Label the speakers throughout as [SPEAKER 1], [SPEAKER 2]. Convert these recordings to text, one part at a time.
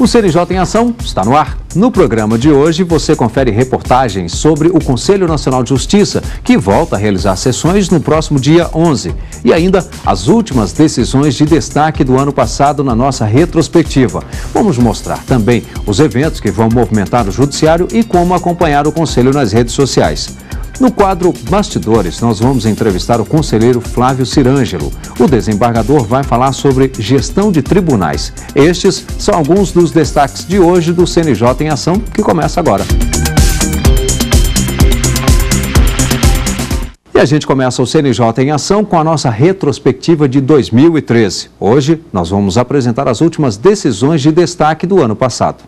[SPEAKER 1] O CNJ em Ação está no ar. No programa de hoje, você confere reportagens sobre o Conselho Nacional de Justiça, que volta a realizar sessões no próximo dia 11. E ainda as últimas decisões de destaque do ano passado na nossa retrospectiva. Vamos mostrar também os eventos que vão movimentar o Judiciário e como acompanhar o Conselho nas redes sociais. No quadro Bastidores, nós vamos entrevistar o conselheiro Flávio Cirângelo. O desembargador vai falar sobre gestão de tribunais. Estes são alguns dos destaques de hoje do CNJ em Ação, que começa agora. E a gente começa o CNJ em Ação com a nossa retrospectiva de 2013. Hoje, nós vamos apresentar as últimas decisões de destaque do ano passado.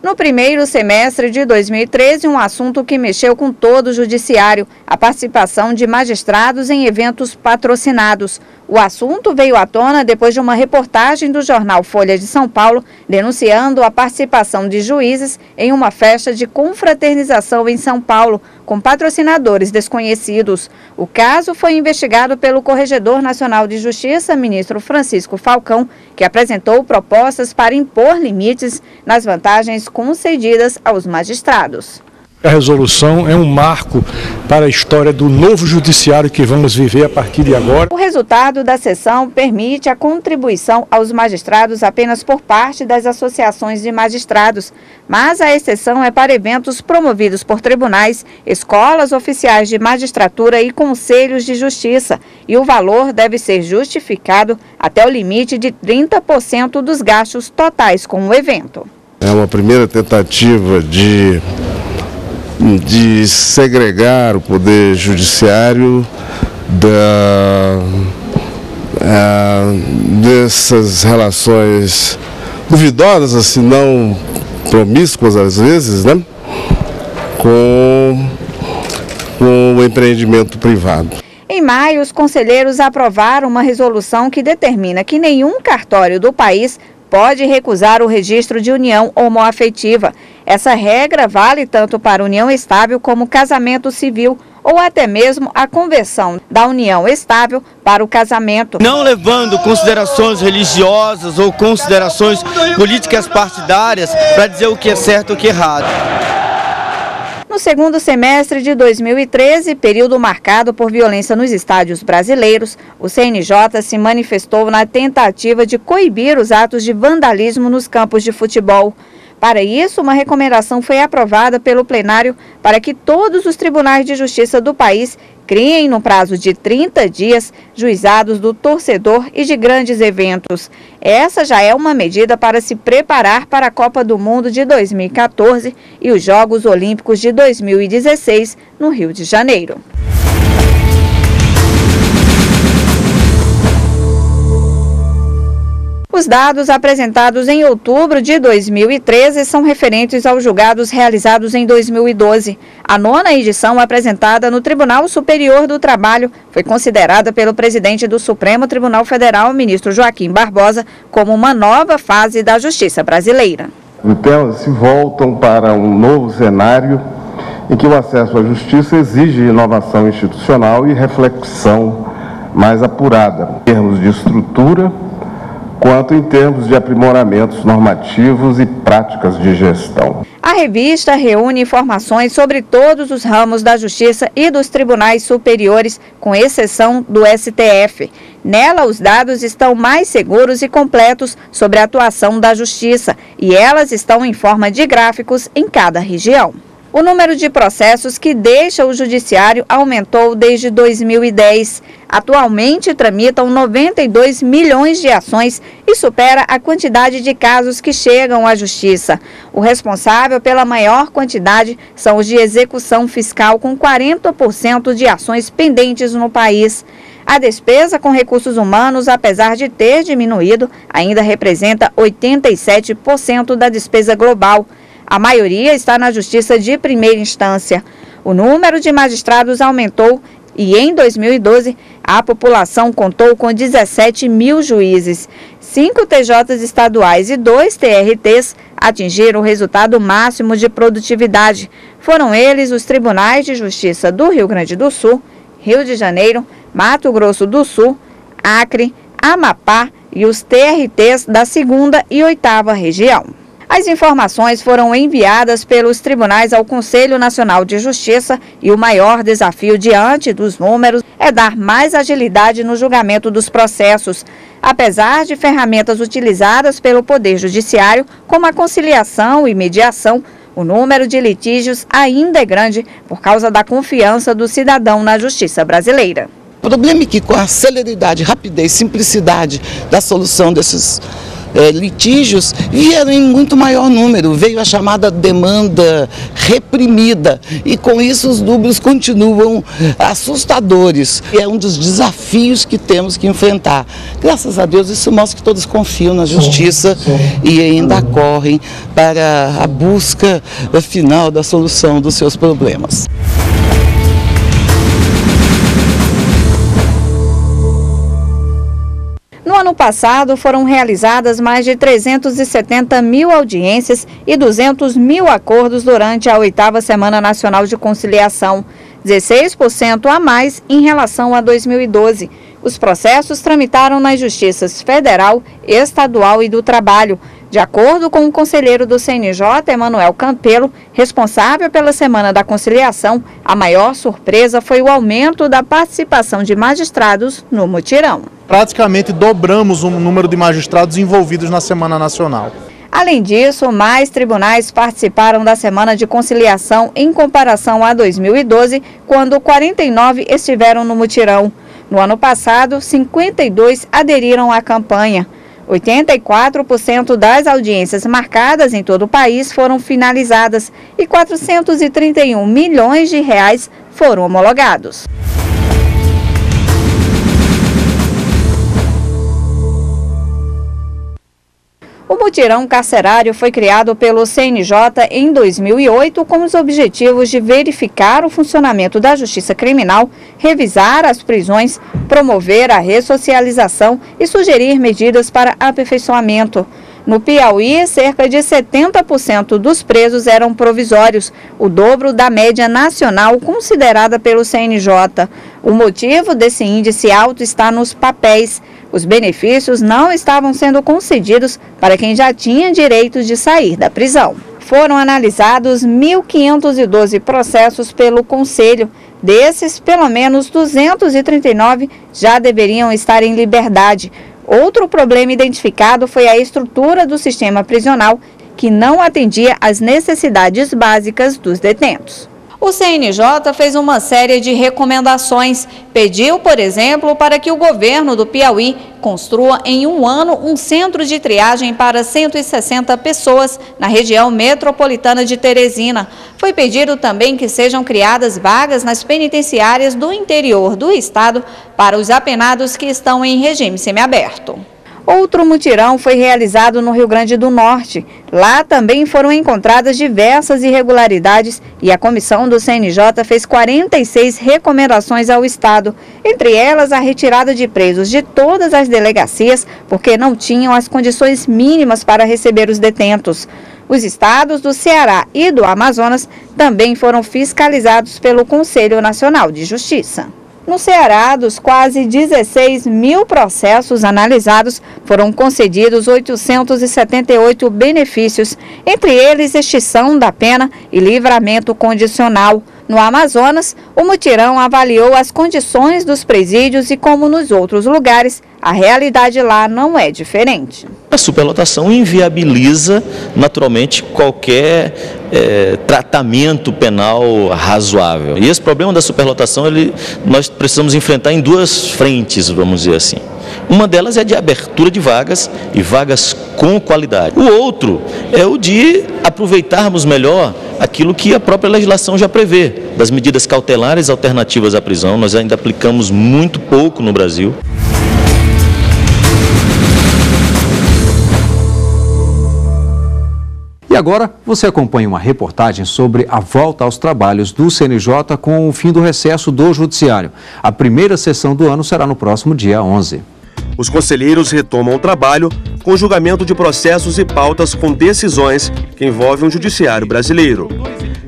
[SPEAKER 2] No primeiro semestre de 2013, um assunto que mexeu com todo o judiciário, a participação de magistrados em eventos patrocinados. O assunto veio à tona depois de uma reportagem do jornal Folha de São Paulo, denunciando a participação de juízes em uma festa de confraternização em São Paulo, com patrocinadores desconhecidos. O caso foi investigado pelo Corregedor Nacional de Justiça, ministro Francisco Falcão, que apresentou propostas para impor limites nas vantagens concedidas aos magistrados.
[SPEAKER 3] A resolução é um marco para a história do novo judiciário que vamos viver a partir de agora.
[SPEAKER 2] O resultado da sessão permite a contribuição aos magistrados apenas por parte das associações de magistrados, mas a exceção é para eventos promovidos por tribunais, escolas oficiais de magistratura e conselhos de justiça, e o valor deve ser justificado até o limite de 30% dos gastos totais com o evento.
[SPEAKER 4] É uma primeira tentativa de segregar o poder judiciário dessas relações duvidosas, se não promíscuas às vezes, né, com o empreendimento privado.
[SPEAKER 2] Em maio, os conselheiros aprovaram uma resolução que determina que nenhum cartório do país pode recusar o registro de união homoafetiva. Essa regra vale tanto para união estável como casamento civil ou até mesmo a conversão da união estável para o casamento.
[SPEAKER 5] Não levando considerações religiosas ou considerações políticas partidárias para dizer o que é certo e o que é errado.
[SPEAKER 2] No segundo semestre de 2013, período marcado por violência nos estádios brasileiros, o CNJ se manifestou na tentativa de coibir os atos de vandalismo nos campos de futebol. Para isso, uma recomendação foi aprovada pelo plenário para que todos os tribunais de justiça do país criem, no prazo de 30 dias, juizados do torcedor e de grandes eventos. Essa já é uma medida para se preparar para a Copa do Mundo de 2014 e os Jogos Olímpicos de 2016, no Rio de Janeiro. Os dados apresentados em outubro de 2013 são referentes aos julgados realizados em 2012. A 9ª edição apresentada no Tribunal Superior do Trabalho foi considerada pelo presidente do Supremo Tribunal Federal, ministro Joaquim Barbosa, como uma nova fase da justiça brasileira.
[SPEAKER 6] Os temas se voltam para um novo cenário em que o acesso à justiça exige inovação institucional e reflexão mais apurada, em termos de estrutura, quanto em termos de aprimoramentos normativos e práticas de gestão.
[SPEAKER 2] A revista reúne informações sobre todos os ramos da Justiça e dos tribunais superiores, com exceção do STF. Nela, os dados estão mais seguros e completos sobre a atuação da Justiça, e elas estão em forma de gráficos em cada região. O número de processos que deixa o judiciário aumentou desde 2010. Atualmente tramitam 92 milhões de ações e supera a quantidade de casos que chegam à justiça. O responsável pela maior quantidade são os de execução fiscal, com 40% de ações pendentes no país. A despesa com recursos humanos, apesar de ter diminuído, ainda representa 87% da despesa global. A maioria está na justiça de primeira instância. O número de magistrados aumentou e, em 2012, a população contou com 17 mil juízes. 5 TJs estaduais e 2 TRTs atingiram o resultado máximo de produtividade. Foram eles os Tribunais de Justiça do Rio Grande do Sul, Rio de Janeiro, Mato Grosso do Sul, Acre, Amapá e os TRTs da 2ª e 8ª região. As informações foram enviadas pelos tribunais ao Conselho Nacional de Justiça e o maior desafio diante dos números é dar mais agilidade no julgamento dos processos. Apesar de ferramentas utilizadas pelo Poder Judiciário, como a conciliação e mediação, o número de litígios ainda é grande por causa da confiança do cidadão na justiça brasileira.
[SPEAKER 7] O problema é que com a celeridade, rapidez, simplicidade da solução desses litígios vieram em muito maior número, veio a chamada demanda reprimida e com isso os números continuam assustadores. É um dos desafios que temos que enfrentar. Graças a Deus isso mostra que todos confiam na justiça e ainda correm para a busca final da solução dos seus problemas.
[SPEAKER 2] No ano passado, foram realizadas mais de 370 mil audiências e 200 mil acordos durante a 8ª Semana Nacional de Conciliação, 16% a mais em relação a 2012. Os processos tramitaram nas justiças federal, estadual e do trabalho. De acordo com o conselheiro do CNJ, Emanuel Campelo, responsável pela Semana da Conciliação, a maior surpresa foi o aumento da participação de magistrados no mutirão.
[SPEAKER 8] Praticamente dobramos o número de magistrados envolvidos na Semana Nacional.
[SPEAKER 2] Além disso, mais tribunais participaram da Semana de Conciliação em comparação a 2012, quando 49 estiveram no mutirão. No ano passado, 52 aderiram à campanha. 84% das audiências marcadas em todo o país foram finalizadas e 431 milhões de reais foram homologados. O mutirão carcerário foi criado pelo CNJ em 2008 com os objetivos de verificar o funcionamento da justiça criminal, revisar as prisões, promover a ressocialização e sugerir medidas para aperfeiçoamento. No Piauí, cerca de 70% dos presos eram provisórios, o dobro da média nacional considerada pelo CNJ. O motivo desse índice alto está nos papéis. Os benefícios não estavam sendo concedidos para quem já tinha direito de sair da prisão. Foram analisados 1.512 processos pelo Conselho. Desses, pelo menos 239 já deveriam estar em liberdade. Outro problema identificado foi a estrutura do sistema prisional, que não atendia às necessidades básicas dos detentos. O CNJ fez uma série de recomendações. Pediu, por exemplo, para que o governo do Piauí construa em um ano um centro de triagem para 160 pessoas na região metropolitana de Teresina. Foi pedido também que sejam criadas vagas nas penitenciárias do interior do estado para os apenados que estão em regime semiaberto. Outro mutirão foi realizado no Rio Grande do Norte. Lá também foram encontradas diversas irregularidades e a comissão do CNJ fez 46 recomendações ao Estado. Entre elas, a retirada de presos de todas as delegacias, porque não tinham as condições mínimas para receber os detentos. Os estados do Ceará e do Amazonas também foram fiscalizados pelo Conselho Nacional de Justiça. No Ceará, dos quase 16 mil processos analisados, foram concedidos 878 benefícios, entre eles extinção da pena e livramento condicional. No Amazonas, o mutirão avaliou as condições dos presídios e, como nos outros lugares, a realidade lá não é diferente.
[SPEAKER 9] A superlotação inviabiliza naturalmente qualquer tratamento penal razoável. E esse problema da superlotação nós precisamos enfrentar em duas frentes, vamos dizer assim. Uma delas é a de abertura de vagas e vagas com qualidade. O outro é o de aproveitarmos melhor aquilo que a própria legislação já prevê, das medidas cautelares alternativas à prisão. Nós ainda aplicamos muito pouco no Brasil.
[SPEAKER 1] E agora você acompanha uma reportagem sobre a volta aos trabalhos do CNJ com o fim do recesso do Judiciário. A primeira sessão do ano será no próximo dia 11.
[SPEAKER 10] Os conselheiros retomam o trabalho com julgamento de processos e pautas com decisões que envolvem o Judiciário brasileiro.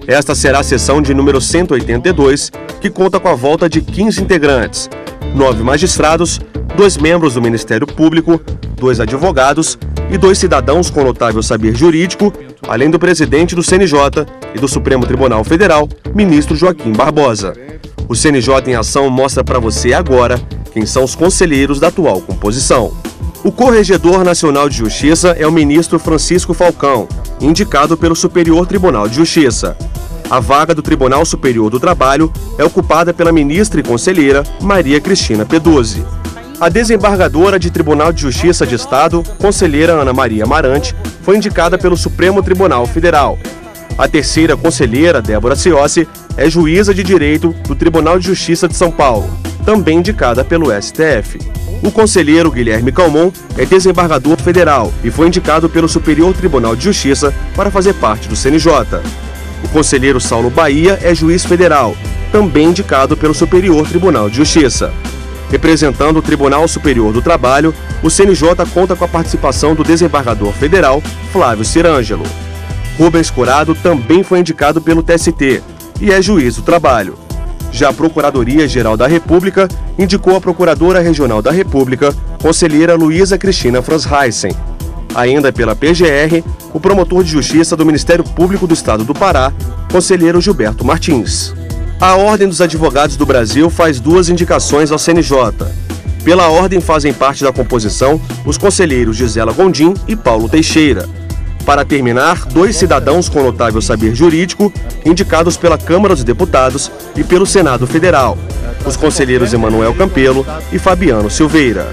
[SPEAKER 10] Esta será a sessão de número 182, que conta com a volta de 15 integrantes. 9 magistrados, 2 membros do Ministério Público, 2 advogados e 2 cidadãos com notável saber jurídico, além do presidente do CNJ e do Supremo Tribunal Federal, ministro Joaquim Barbosa. O CNJ em Ação mostra para você agora quem são os conselheiros da atual composição. O Corregedor Nacional de Justiça é o ministro Francisco Falcão, indicado pelo Superior Tribunal de Justiça. A vaga do Tribunal Superior do Trabalho é ocupada pela ministra e conselheira Maria Cristina Peduzzi. A desembargadora de Tribunal de Justiça de Estado, conselheira Ana Maria Amarante, foi indicada pelo Supremo Tribunal Federal. A terceira conselheira, Débora Ciossi, é juíza de direito do Tribunal de Justiça de São Paulo, também indicada pelo STF. O conselheiro Guilherme Calmon é desembargador federal e foi indicado pelo Superior Tribunal de Justiça para fazer parte do CNJ. O conselheiro Saulo Bahia é juiz federal, também indicado pelo Superior Tribunal de Justiça. Representando o Tribunal Superior do Trabalho, o CNJ conta com a participação do desembargador federal Flávio Cirângelo. Rubens Corado também foi indicado pelo TST e é juiz do trabalho. Já a Procuradoria-Geral da República indicou a Procuradora Regional da República, conselheira Luísa Cristina Franz Heissen. Ainda pela PGR, o promotor de Justiça do Ministério Público do Estado do Pará, conselheiro Gilberto Martins. A Ordem dos Advogados do Brasil faz 2 indicações ao CNJ. Pela ordem fazem parte da composição os conselheiros Gisela Gondim e Paulo Teixeira. Para terminar, 2 cidadãos com notável saber jurídico, indicados pela Câmara dos Deputados e pelo Senado Federal, os conselheiros Emanuel Campelo e Fabiano Silveira.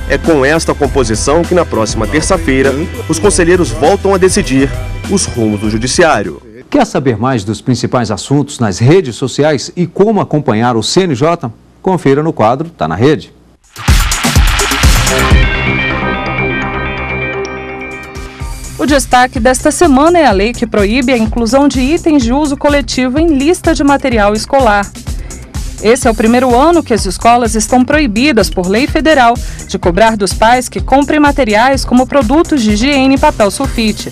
[SPEAKER 10] É com esta composição que na próxima terça-feira, os conselheiros voltam a decidir os rumos do Judiciário.
[SPEAKER 1] Quer saber mais dos principais assuntos nas redes sociais e como acompanhar o CNJ? Confira no quadro Tá na Rede.
[SPEAKER 11] O destaque desta semana é a lei que proíbe a inclusão de itens de uso coletivo em lista de material escolar. Esse é o primeiro ano que as escolas estão proibidas por lei federal de cobrar dos pais que comprem materiais como produtos de higiene e papel sulfite.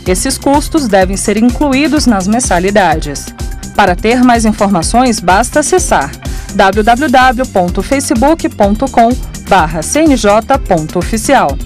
[SPEAKER 11] Esses custos devem ser incluídos nas mensalidades. Para ter mais informações, basta acessar www.facebook.com/cnj.oficial.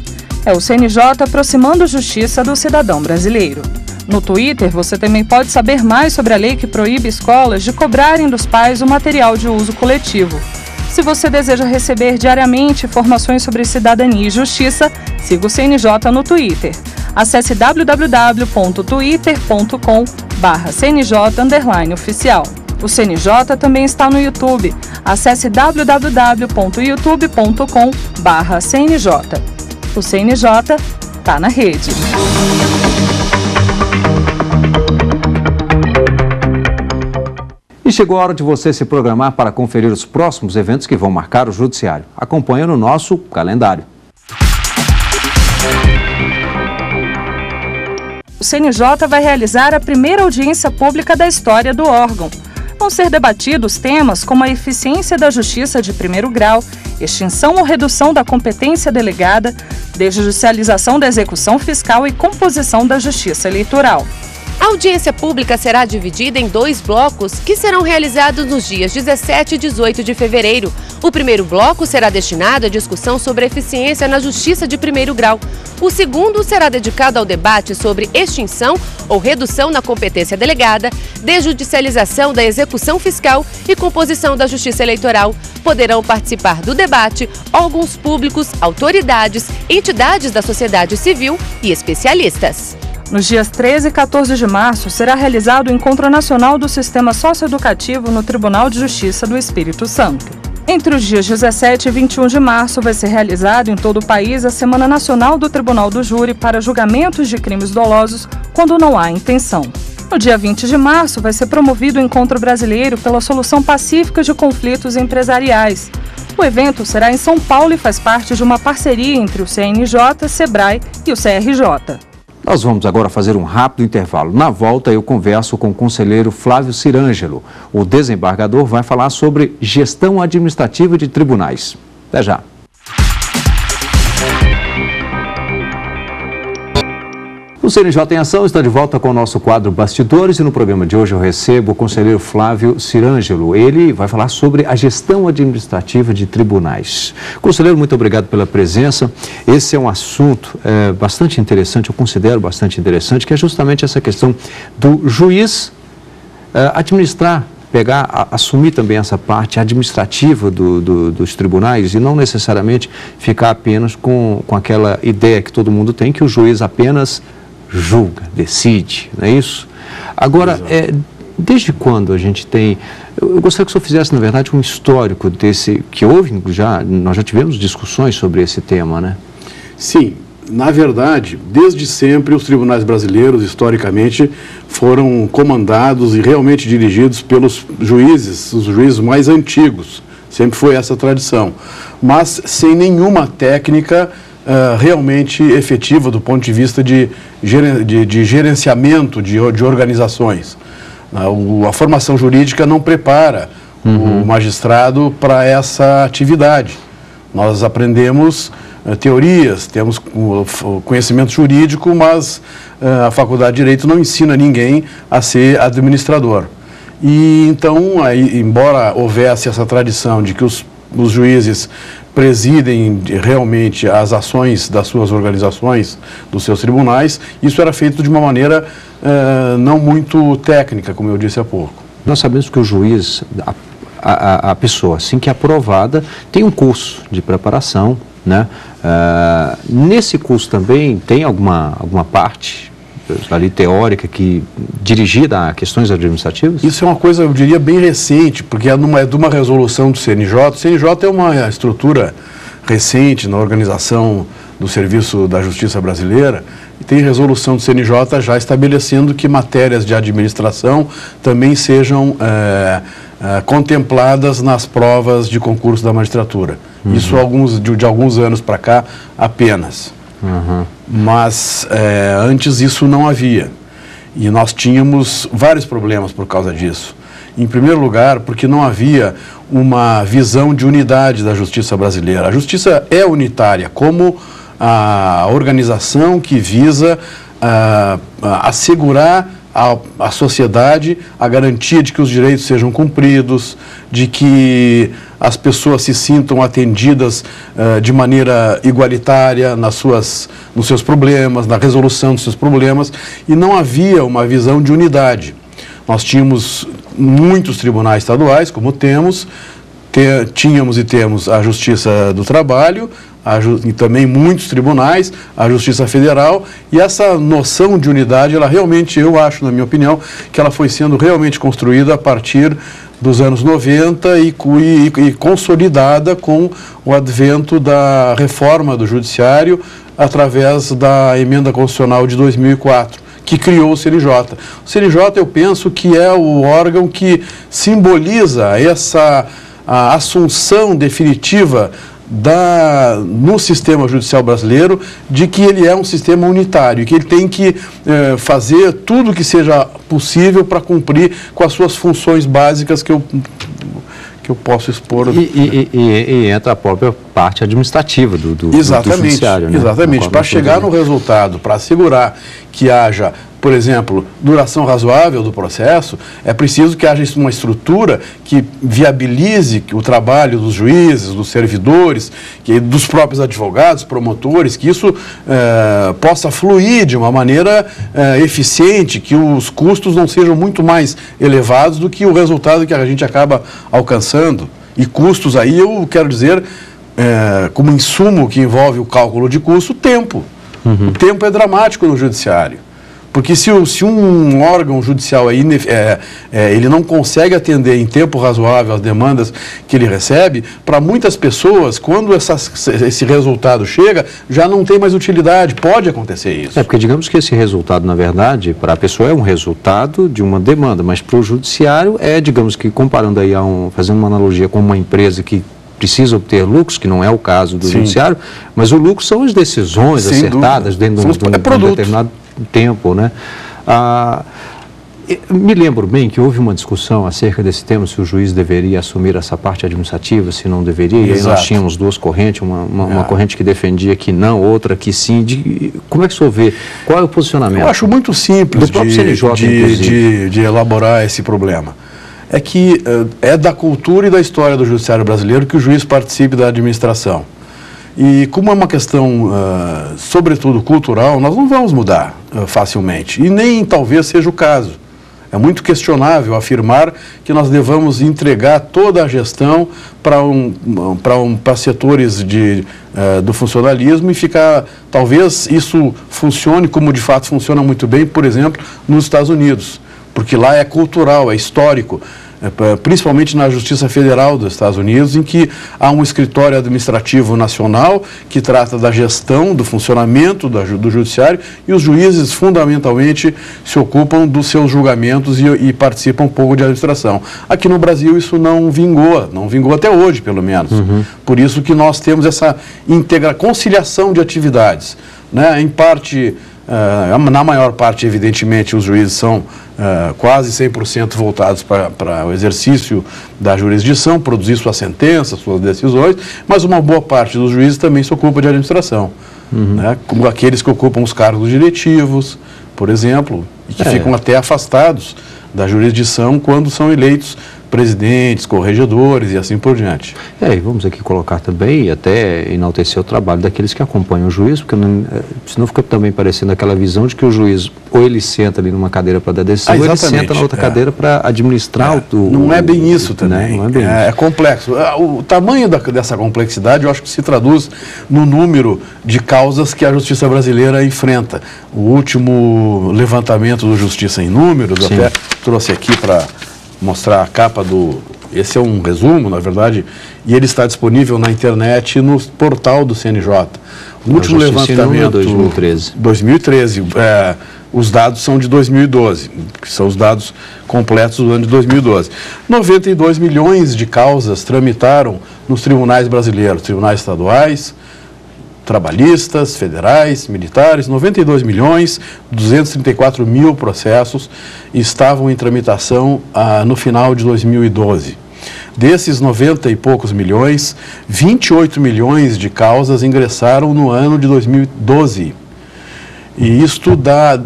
[SPEAKER 11] É o CNJ aproximando a justiça do cidadão brasileiro. No Twitter, você também pode saber mais sobre a lei que proíbe escolas de cobrarem dos pais o material de uso coletivo. Se você deseja receber diariamente informações sobre cidadania e justiça, siga o CNJ no Twitter. Acesse www.twitter.com/cnj_oficial. O CNJ também está no YouTube. Acesse www.youtube.com/cnj. O CNJ tá na rede.
[SPEAKER 1] E chegou a hora de você se programar para conferir os próximos eventos que vão marcar o Judiciário. Acompanhe no nosso calendário.
[SPEAKER 11] O CNJ vai realizar a primeira audiência pública da história do órgão. Vão ser debatidos temas como a eficiência da justiça de primeiro grau, extinção ou redução da competência delegada, desjudicialização da execução fiscal e composição da justiça eleitoral.
[SPEAKER 12] A audiência pública será dividida em 2 blocos que serão realizados nos dias 17 e 18 de fevereiro. O primeiro bloco será destinado à discussão sobre a eficiência na justiça de primeiro grau. O segundo será dedicado ao debate sobre extinção ou redução na competência delegada, desjudicialização da execução fiscal e composição da justiça eleitoral. Poderão participar do debate órgãos públicos, autoridades, entidades da sociedade civil e especialistas.
[SPEAKER 11] Nos dias 13 e 14 de março, será realizado o Encontro Nacional do Sistema Socioeducativo no Tribunal de Justiça do Espírito Santo. Entre os dias 17 e 21 de março, vai ser realizado em todo o país a Semana Nacional do Tribunal do Júri para julgamentos de crimes dolosos quando não há intenção. No dia 20 de março, vai ser promovido o Encontro Brasileiro pela Solução Pacífica de Conflitos Empresariais. O evento será em São Paulo e faz parte de uma parceria entre o CNJ, Sebrae e o CRJ.
[SPEAKER 1] Nós vamos agora fazer um rápido intervalo. Na volta, eu converso com o conselheiro Flávio Cirângelo. O desembargador vai falar sobre gestão administrativa de tribunais. Até já. O CNJ em Ação está de volta com o nosso quadro Bastidores e no programa de hoje eu recebo o conselheiro Flávio Cirângelo. Ele vai falar sobre a gestão administrativa de tribunais. Conselheiro, muito obrigado pela presença. Esse é um assunto bastante interessante, eu considero bastante interessante, que é justamente essa questão do juiz administrar, assumir também essa parte administrativa dos tribunais e não necessariamente ficar apenas com aquela ideia que todo mundo tem, que o juiz apenas julga, decide, não é isso? Agora, desde quando a gente tem... Eu gostaria que o senhor fizesse, na verdade, um histórico desse, que houve nós já tivemos discussões sobre esse tema, né?
[SPEAKER 13] Sim. Na verdade, desde sempre, os tribunais brasileiros, historicamente, foram comandados e realmente dirigidos pelos juízes, os juízes mais antigos. Sempre foi essa tradição. Mas sem nenhuma técnica realmente efetiva do ponto de vista de gerenciamento de organizações. A formação jurídica não prepara o magistrado para essa atividade. Nós aprendemos teorias, temos conhecimento jurídico, mas a Faculdade de Direito não ensina ninguém a ser administrador. E então, embora houvesse essa tradição de que os juízes presidem realmente as ações das suas organizações, dos seus tribunais, isso era feito de uma maneira não muito técnica, como eu disse há pouco.
[SPEAKER 1] Nós sabemos que o juiz, a pessoa, assim que é aprovada, tem um curso de preparação, né? Nesse curso também tem alguma parte ali teórica que dirigida a questões administrativas?
[SPEAKER 13] Isso é uma coisa, eu diria, bem recente, porque é de uma resolução do CNJ. O CNJ é uma estrutura recente na organização do Serviço da Justiça Brasileira e tem resolução do CNJ já estabelecendo que matérias de administração também sejam contempladas nas provas de concurso da magistratura. Isso de alguns anos para cá apenas. Mas antes isso não havia. E nós tínhamos vários problemas por causa disso. Em primeiro lugar, porque não havia uma visão de unidade da justiça brasileira. A justiça é unitária, como a organização que visa assegurar à sociedade a garantia de que os direitos sejam cumpridos, de que as pessoas se sintam atendidas de maneira igualitária nos seus problemas, na resolução dos seus problemas, e não havia uma visão de unidade. Nós tínhamos muitos tribunais estaduais, como tínhamos e temos a Justiça do Trabalho, e também muitos tribunais, a Justiça Federal, e essa noção de unidade, ela realmente, eu acho, na minha opinião, que ela foi sendo realmente construída a partir dos anos 90 e consolidada com o advento da reforma do Judiciário através da emenda constitucional de 2004, que criou o CNJ. O CNJ, eu penso que é o órgão que simboliza a assunção definitiva no sistema judicial brasileiro de que ele é um sistema unitário, que ele tem que fazer tudo o que seja possível para cumprir com as suas funções básicas que eu posso expor.
[SPEAKER 1] E entra a própria parte administrativa do judiciário, né?
[SPEAKER 13] Exatamente. Para chegar no resultado, para assegurar que haja, por exemplo, duração razoável do processo, é preciso que haja uma estrutura que viabilize o trabalho dos juízes, dos servidores, dos próprios advogados, promotores, que isso possa fluir de uma maneira eficiente, que os custos não sejam muito mais elevados do que o resultado que a gente acaba alcançando. E custos aí, eu quero dizer, como insumo que envolve o cálculo de custo, o tempo. O tempo é dramático no judiciário. Porque se um órgão judicial ele não consegue atender em tempo razoável as demandas que ele recebe, para muitas pessoas, quando esse resultado chega, já não tem mais utilidade. Pode acontecer isso.
[SPEAKER 1] Porque digamos que esse resultado, na verdade, para a pessoa é um resultado de uma demanda, mas para o judiciário digamos que comparando aí fazendo uma analogia com uma empresa que precisa obter lucros, que não é o caso do judiciário, mas o lucro são as decisões acertadas dentro de um determinado tempo, né? Me lembro bem que houve uma discussão acerca desse tema, se o juiz deveria assumir essa parte administrativa, se não deveria, e aí nós tínhamos duas correntes, uma corrente que defendia que não, outra que sim. Como é que o senhor vê? Qual é o posicionamento?
[SPEAKER 13] Eu acho muito simples de elaborar esse problema. É que é da cultura e da história do judiciário brasileiro que o juiz participe da administração. E como é uma questão, sobretudo cultural, nós não vamos mudar facilmente. E nem talvez seja o caso. É muito questionável afirmar que nós devamos entregar toda a gestão para setores do funcionalismo e ficar... Talvez isso funcione como de fato funciona muito bem, por exemplo, nos Estados Unidos, porque lá é cultural, é histórico, principalmente na Justiça Federal dos Estados Unidos, em que há um escritório administrativo nacional que trata da gestão, do funcionamento do judiciário, e os juízes fundamentalmente se ocupam dos seus julgamentos e participam um pouco de administração. Aqui no Brasil isso não vingou até hoje, pelo menos. Por isso que nós temos essa conciliação de atividades, né? Em parte, na maior parte, evidentemente, os juízes são quase 100% voltados para o exercício da jurisdição, produzir suas sentenças, suas decisões, mas uma boa parte dos juízes também se ocupa de administração, né? Como aqueles que ocupam os cargos diretivos, por exemplo, e que ficam até afastados da jurisdição quando são eleitos presidentes, corregedores e assim por diante.
[SPEAKER 1] E vamos aqui colocar também, e até enaltecer o trabalho daqueles que acompanham o juiz, porque senão fica também parecendo aquela visão de que o juiz, ou ele senta ali numa cadeira para dar decisão, ou ele senta na outra cadeira para administrar
[SPEAKER 13] Não é bem isso também,
[SPEAKER 1] não é bem isso.
[SPEAKER 13] É complexo. O tamanho dessa complexidade, eu acho que se traduz no número de causas que a justiça brasileira enfrenta. O último levantamento do Justiça em Números, até trouxe aqui para mostrar a capa esse é um resumo, na verdade, e ele está disponível na internet e no portal do CNJ. O último levantamento...
[SPEAKER 1] 2013.
[SPEAKER 13] 2013. Os dados são de 2012, que são os dados completos do ano de 2012. 92 milhões de causas tramitaram nos tribunais brasileiros, tribunais estaduais, trabalhistas, federais, militares. 92 milhões, 234 mil processos estavam em tramitação no final de 2012. Desses 90 e poucos milhões, 28 milhões de causas ingressaram no ano de 2012. E isto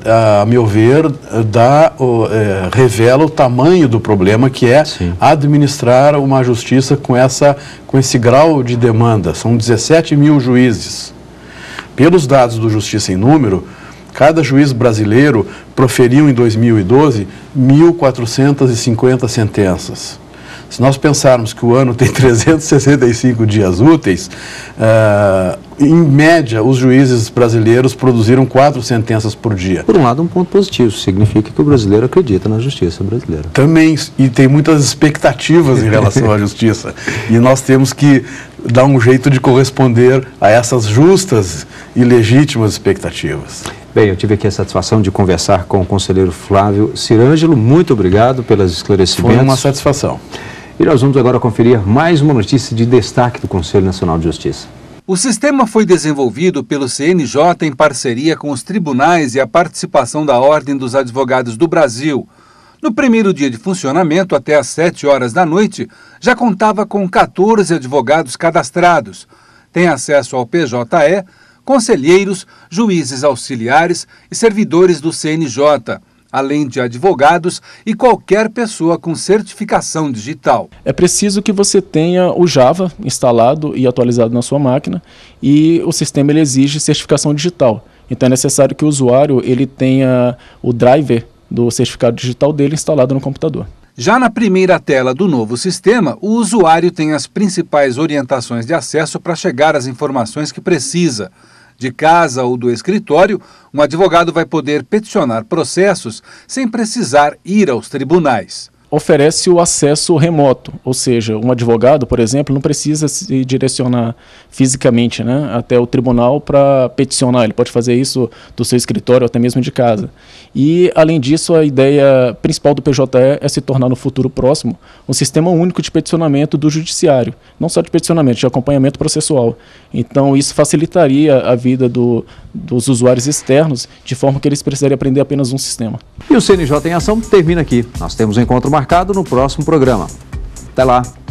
[SPEAKER 13] a meu ver, revela o tamanho do problema que é administrar uma justiça com esse grau de demanda. São 17 mil juízes. Pelos dados do Justiça em Número, cada juiz brasileiro proferiu em 2012 1.450 sentenças. Se nós pensarmos que o ano tem 365 dias úteis, em média, os juízes brasileiros produziram 4 sentenças por dia.
[SPEAKER 1] Por um lado, um ponto positivo, significa que o brasileiro acredita na justiça brasileira.
[SPEAKER 13] Também, e tem muitas expectativas em relação à justiça. E nós temos que dar um jeito de corresponder a essas justas e legítimas expectativas.
[SPEAKER 1] Bem, eu tive aqui a satisfação de conversar com o conselheiro Flávio Cirângelo. Muito obrigado pelos esclarecimentos.
[SPEAKER 13] Foi uma satisfação.
[SPEAKER 1] E nós vamos agora conferir mais uma notícia de destaque do Conselho Nacional de Justiça.
[SPEAKER 14] O sistema foi desenvolvido pelo CNJ em parceria com os tribunais e a participação da Ordem dos Advogados do Brasil. No primeiro dia de funcionamento, até às 7 horas da noite, já contava com 14 advogados cadastrados. Tem acesso ao PJE, conselheiros, juízes auxiliares e servidores do CNJ, além de advogados e qualquer pessoa com certificação digital.
[SPEAKER 15] É preciso que você tenha o Java instalado e atualizado na sua máquina, e o sistema ele exige certificação digital. Então é necessário que o usuário ele tenha o driver do certificado digital dele instalado no computador.
[SPEAKER 14] Já na primeira tela do novo sistema, o usuário tem as principais orientações de acesso para chegar às informações que precisa. De casa ou do escritório, um advogado vai poder peticionar processos sem precisar ir aos tribunais.
[SPEAKER 15] oferece o acesso remoto, ou seja, um advogado, por exemplo, não precisa se direcionar fisicamente, né, até o tribunal para peticionar, ele pode fazer isso do seu escritório ou até mesmo de casa. E, além disso, a ideia principal do PJE é se tornar no futuro próximo um sistema único de peticionamento do judiciário, não só de peticionamento, de acompanhamento processual. Então, isso facilitaria a vida dos usuários externos, de forma que eles precisariam aprender apenas um sistema.
[SPEAKER 1] E o CNJ em Ação termina aqui. Nós temos um encontro marcado no próximo programa. Até lá!